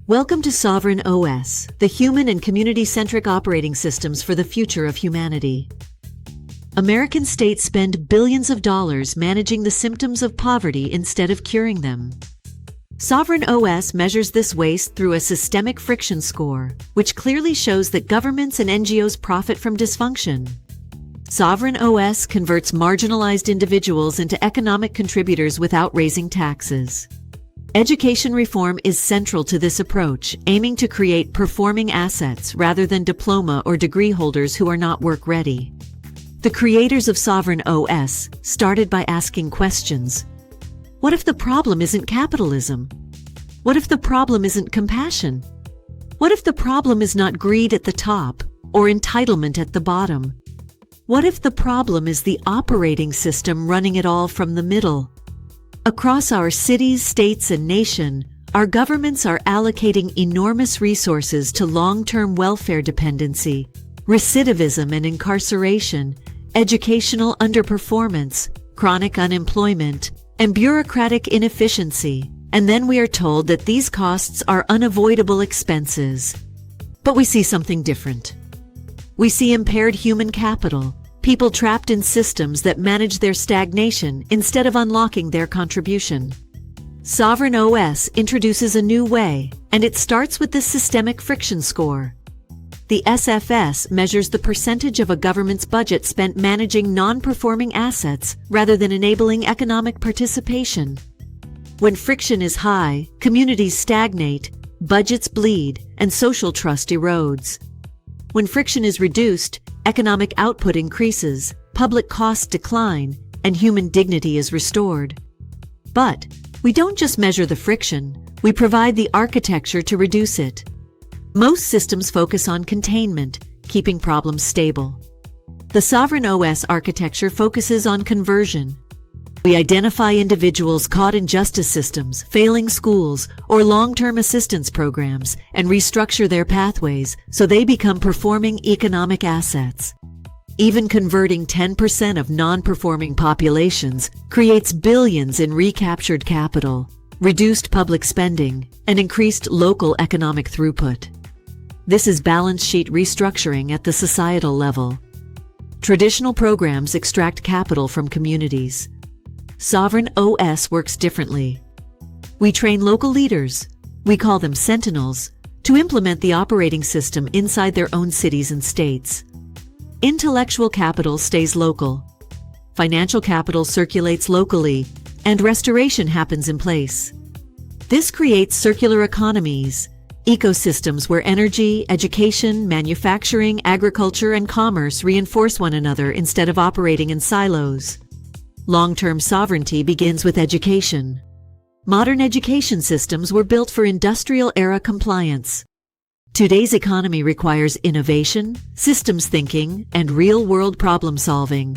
Welcome to Sovereign OS, the human and community-centric operating systems for the future of humanity. American states spend billions of dollars managing the symptoms of poverty instead of curing them. Sovereign OS measures this waste through a systemic friction score, which clearly shows that governments and NGOs profit from dysfunction. Sovereign OS converts marginalized individuals into economic contributors without raising taxes. Education reform is central to this approach, aiming to create performing assets rather than diploma or degree holders who are not work-ready. The creators of Sovereign OS started by asking questions. What if the problem isn't capitalism? What if the problem isn't compassion? What if the problem is not greed at the top or entitlement at the bottom? What if the problem is the operating system running it all from the middle? Across our cities, states, and nation, our governments are allocating enormous resources to long-term welfare dependency, recidivism and incarceration, educational underperformance, chronic unemployment, and bureaucratic inefficiency. And then we are told that these costs are unavoidable expenses. But we see something different. We see impaired human capital, people trapped in systems that manage their stagnation instead of unlocking their contribution. Sovereign OS introduces a new way, and it starts with the systemic friction score. The SFS measures the percentage of a government's budget spent managing non-performing assets rather than enabling economic participation. When friction is high, communities stagnate, budgets bleed, and social trust erodes. When friction is reduced, economic output increases, public costs decline, and human dignity is restored. But we don't just measure the friction, we provide the architecture to reduce it. Most systems focus on containment, keeping problems stable. The Sovereign OS architecture focuses on conversion. We identify individuals caught in justice systems, failing schools, or long-term assistance programs and restructure their pathways so they become performing economic assets. Even converting 10% of non-performing populations creates billions in recaptured capital, reduced public spending, and increased local economic throughput. This is balance sheet restructuring at the societal level. Traditional programs extract capital from communities. Sovereign OS works differently. We train local leaders, we call them sentinels, to implement the operating system inside their own cities and states. Intellectual capital stays local. Financial capital circulates locally, and restoration happens in place. This creates circular economies, ecosystems where energy, education, manufacturing, agriculture, and commerce reinforce one another instead of operating in silos. Long-term sovereignty begins with education. Modern education systems were built for industrial-era compliance. Today's economy requires innovation, systems thinking, and real-world problem-solving.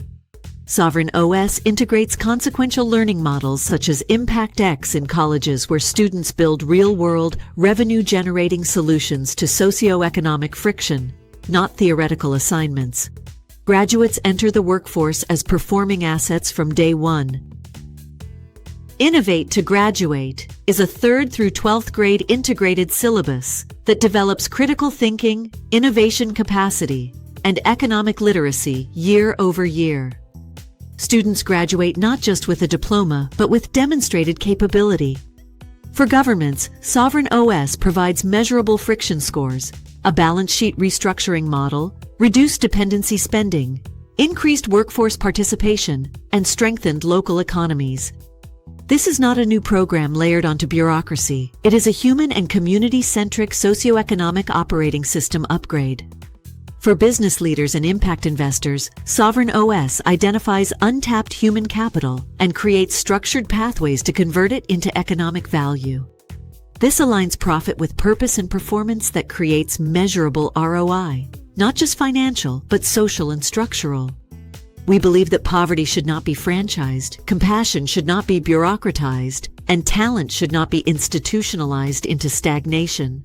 Sovereign OS integrates consequential learning models such as Impact X in colleges where students build real-world, revenue-generating solutions to socio-economic friction, not theoretical assignments. Graduates enter the workforce as performing assets from day one. Innovate to Graduate is a 3rd through 12th grade integrated syllabus that develops critical thinking, innovation capacity, and economic literacy year over year. Students graduate not just with a diploma, but with demonstrated capability. For governments, Sovereign OS provides measurable friction scores, a balance sheet restructuring model, reduced dependency spending, increased workforce participation, and strengthened local economies. This is not a new program layered onto bureaucracy. It is a human and community-centric socioeconomic operating system upgrade. For business leaders and impact investors, Sovereign OS identifies untapped human capital and creates structured pathways to convert it into economic value. This aligns profit with purpose and performance that creates measurable ROI, not just financial, but social and structural. We believe that poverty should not be franchised, compassion should not be bureaucratized, and talent should not be institutionalized into stagnation.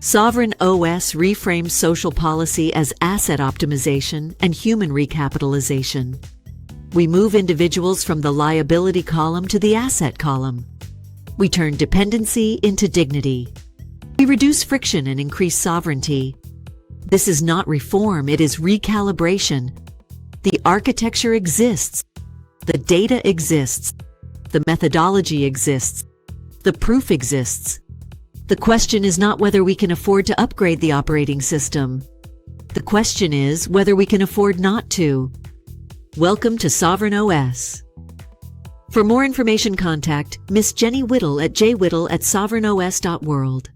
Sovereign OS reframes social policy as asset optimization and human recapitalization. We move individuals from the liability column to the asset column. We turn dependency into dignity. We reduce friction and increase sovereignty. This is not reform, it is recalibration. The architecture exists. The data exists. The methodology exists. The proof exists. The question is not whether we can afford to upgrade the operating system. The question is whether we can afford not to. Welcome to Sovereign OS. For more information, contact Miss Jenny Whittle at jwhittle@sovereignos.world.